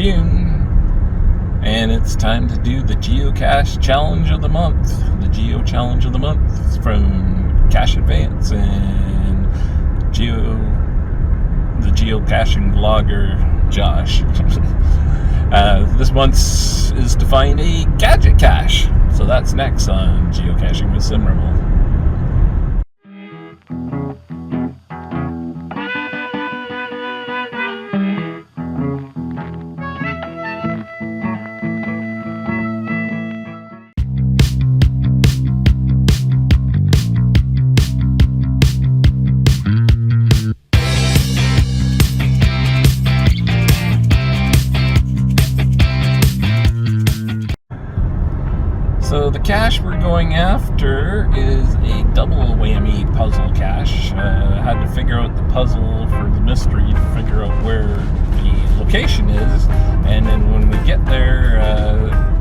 June, and it's time to do the Geocache Challenge of the Month, the Geo Challenge of the Month from Cache Advance and the geocaching vlogger Josh. This month is to find a gadget cache, so that's next on Geocaching with Simrebel. So the cache we're going after is a double whammy puzzle cache. I had to figure out the puzzle for the mystery to figure out where the location is, and then when we get there,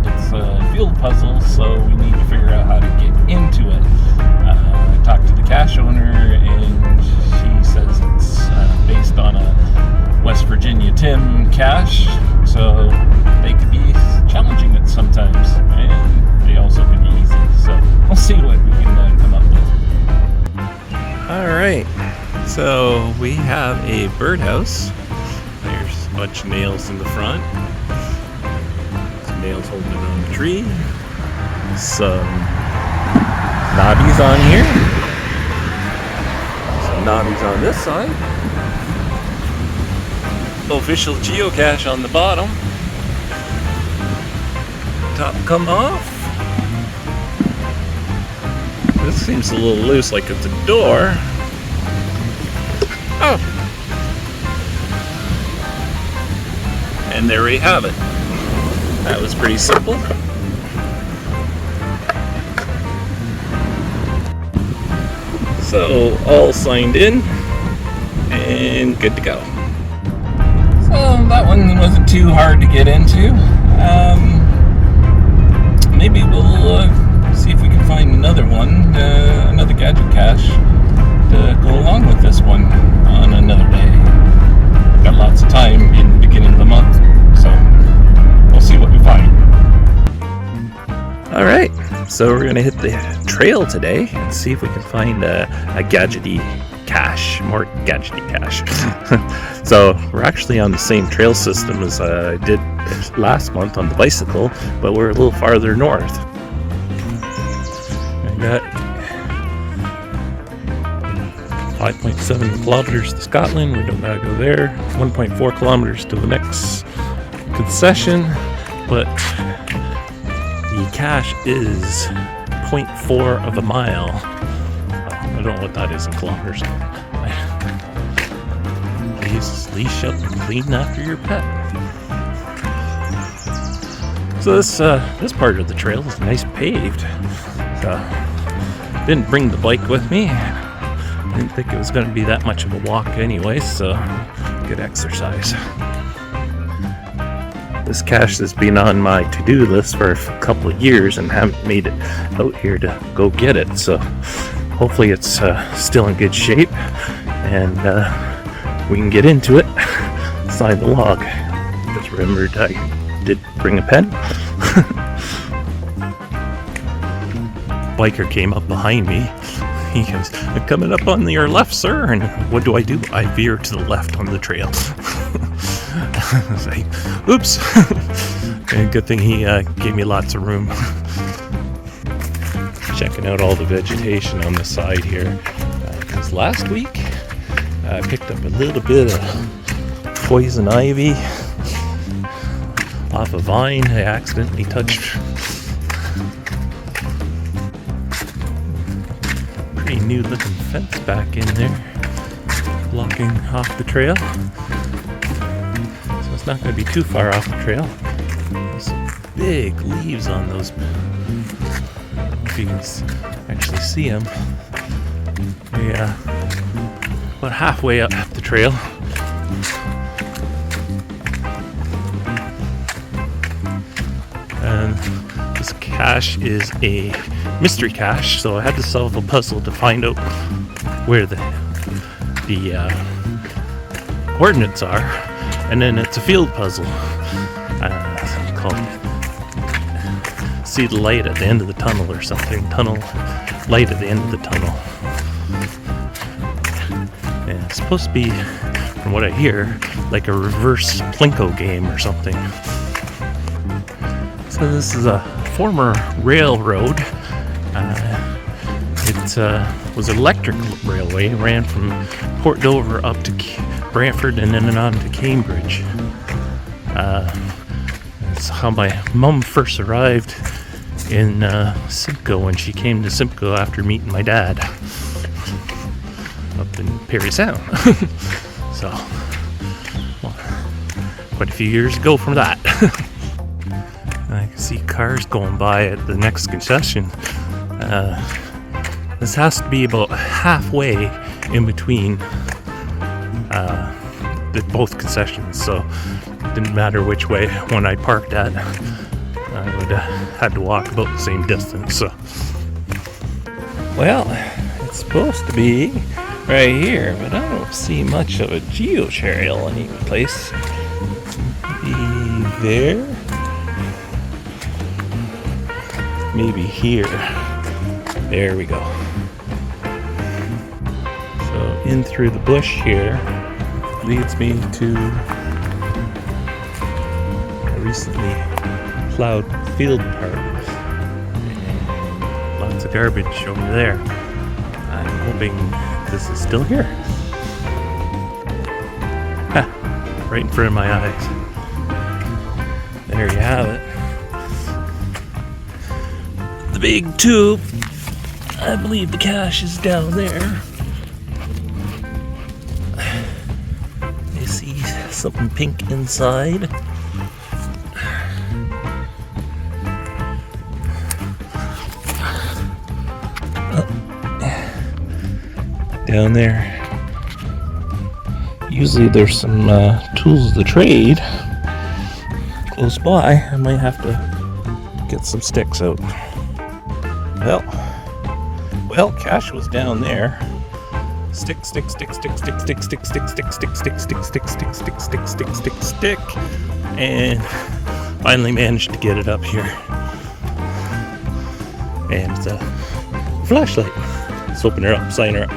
it's a field puzzle, so we need to figure out how to get into it. I talked to the cache owner, and she says it's based on a West Virginia Tim cache, so they could be challenging it sometimes, and they also could be easy, so we'll see what we can come up with. Alright, so we have a birdhouse. There's a bunch of nails in the front, some nails holding it on the tree, some knobbies on here, some knobbies on this side, official geocache on the bottom, top come off. This seems a little loose, like it's a door. Oh! And there we have it. That was pretty simple. So, all signed in and good to go. So, that one wasn't too hard to get into. Maybe we'll see if we can find another one, another gadget cache to go along with this one on another day. Got lots of time in the beginning of the month, so we'll see what we find. Alright, so we're going to hit the trail today and see if we can find a gadgety cache, more gadgety cache. So we're actually on the same trail system as I did last month on the bicycle, but we're a little farther north. I got 5.7 kilometers to Scotland. We don't gotta go there. 1.4 kilometers to the next concession, but the cache is 0.4 of a mile. I don't know what that is in kilometers. Please leash up and clean after your pet. So this part of the trail is nice paved. Didn't bring the bike with me. Didn't think it was going to be that much of a walk anyway, so good exercise. This cache has been on my to-do list for a couple of years and haven't made it out here to go get it, so hopefully it's still in good shape and we can get into it. Sign the log. Just remembered I did bring a pen. Biker came up behind me. He goes, "I'm coming up on your left, sir." And what do? I veer to the left on the trail. I was like, oops. And good thing he gave me lots of room. Checking out all the vegetation on the side here. Because last week I picked up a little bit of poison ivy off a vine I accidentally touched. Pretty new looking fence back in there, blocking off the trail. So it's not going to be too far off the trail. There's some big leaves on those. I don't know if you can actually see them. Yeah, about halfway up the trail. And this cache is a mystery cache, so I had to solve a puzzle to find out where the coordinates are. And then it's a field puzzle called See the Light at the End of the Tunnel or something. Light at the End of the tunnel. Yeah, it's supposed to be, from what I hear, like a reverse Plinko game or something. So this is a former railroad. It was an electric railway. It ran from Port Dover up to Brantford and then on to Cambridge. It's how my mum first arrived in Simcoe when she came to Simcoe after meeting my dad up in Parry Sound. So, well, quite a few years ago from that. I can see cars going by at the next concession. This has to be about halfway in between both concessions, so it didn't matter which way when I parked at. I would had to walk about the same distance. So, well, it's supposed to be right here, but I don't see much of a geotrail any place. Maybe there. Maybe here. There we go. So in through the bush here leads me to a recently plowed field park. And lots of garbage over there. I'm hoping this is still here. Ha! Right in front of my eyes. There you have it. The big tube. I believe the cache is down there. I see something pink inside. Down there. Usually there's some tools of the trade close by. I might have to get some sticks out. Well, cache was down there. Stick. And finally managed to get it up here. And it's a flashlight. Let's open her up, sign her up.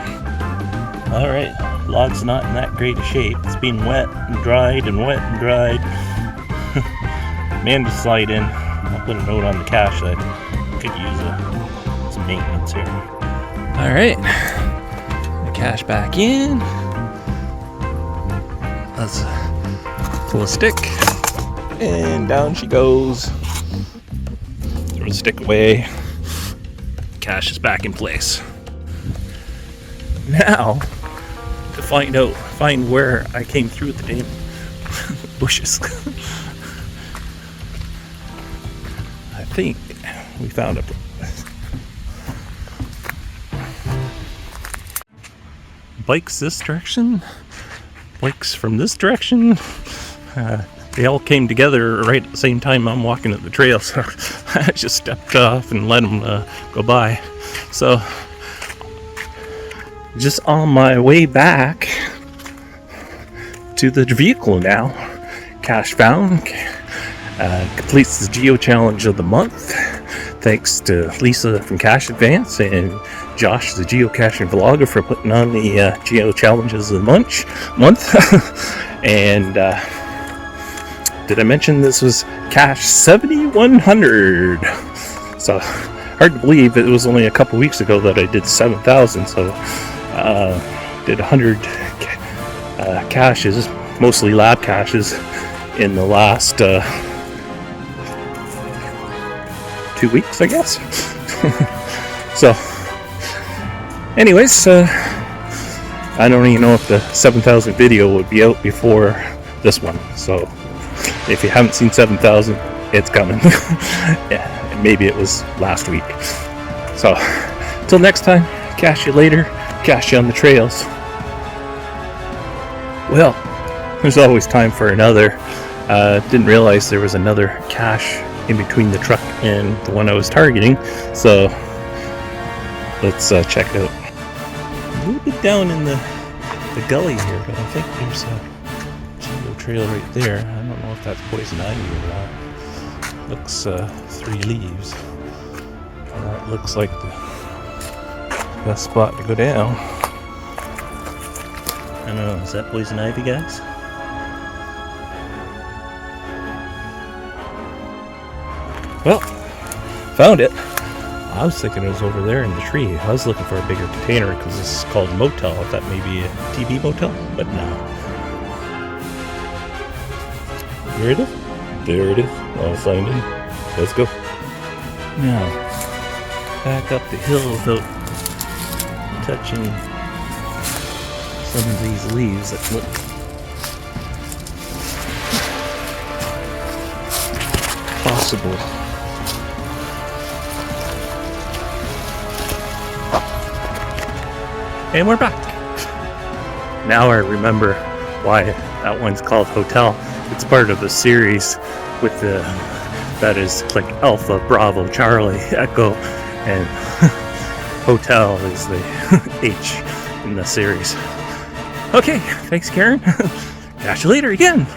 Alright, log's not in that great a shape. It's been wet and dried and wet and dried. Man to slide in. I'll put a note on the cache that I could use some maintenance here. Alright, the cache back in. Let's pull a stick. And down she goes. Throw the stick away. Cache is back in place. Now, to find where I came through the damn bushes. I think we found a bikes this direction, bikes from this direction. They all came together right at the same time I'm walking at the trail, so I just stepped off and let them go by. So, just on my way back to the vehicle now. Cache found. Completes the Geo Challenge of the month. Thanks to Lisa from Cache Advance and Josh, the geocaching vlogger, for putting on the Geo Challenges of the month. And did I mention this was Cache 7100? So hard to believe it was only a couple weeks ago that I did 7,000. So did 100 caches, mostly lab caches, in the last 2 weeks, I guess. So, anyways, I don't even know if the 7,000 video would be out before this one. So, if you haven't seen 7,000, it's coming. Yeah, and maybe it was last week. So, till next time, cache you later, cache you on the trails. Well, there's always time for another. Didn't realize there was another cache in between the truck and the one I was targeting, so let's check it out. A little bit down in the gully here, but I think there's a trail right there. I don't know if that's poison ivy or not. Looks 3 leaves. And that looks like the best spot to go down. I don't know, is that poison ivy, guys? Well, found it. I was thinking it was over there in the tree. I was looking for a bigger container because this is called motel. I thought maybe a TV motel, but no. Here it is. There it is. All signed in. Let's go. Now, back up the hill without touching some of these leaves that look possible. And we're back. Now I remember why that one's called Hotel. It's part of a series with the that is like Alpha, Bravo, Charlie, Echo, and Hotel is the H in the series. Okay, thanks Karen. Catch you later again.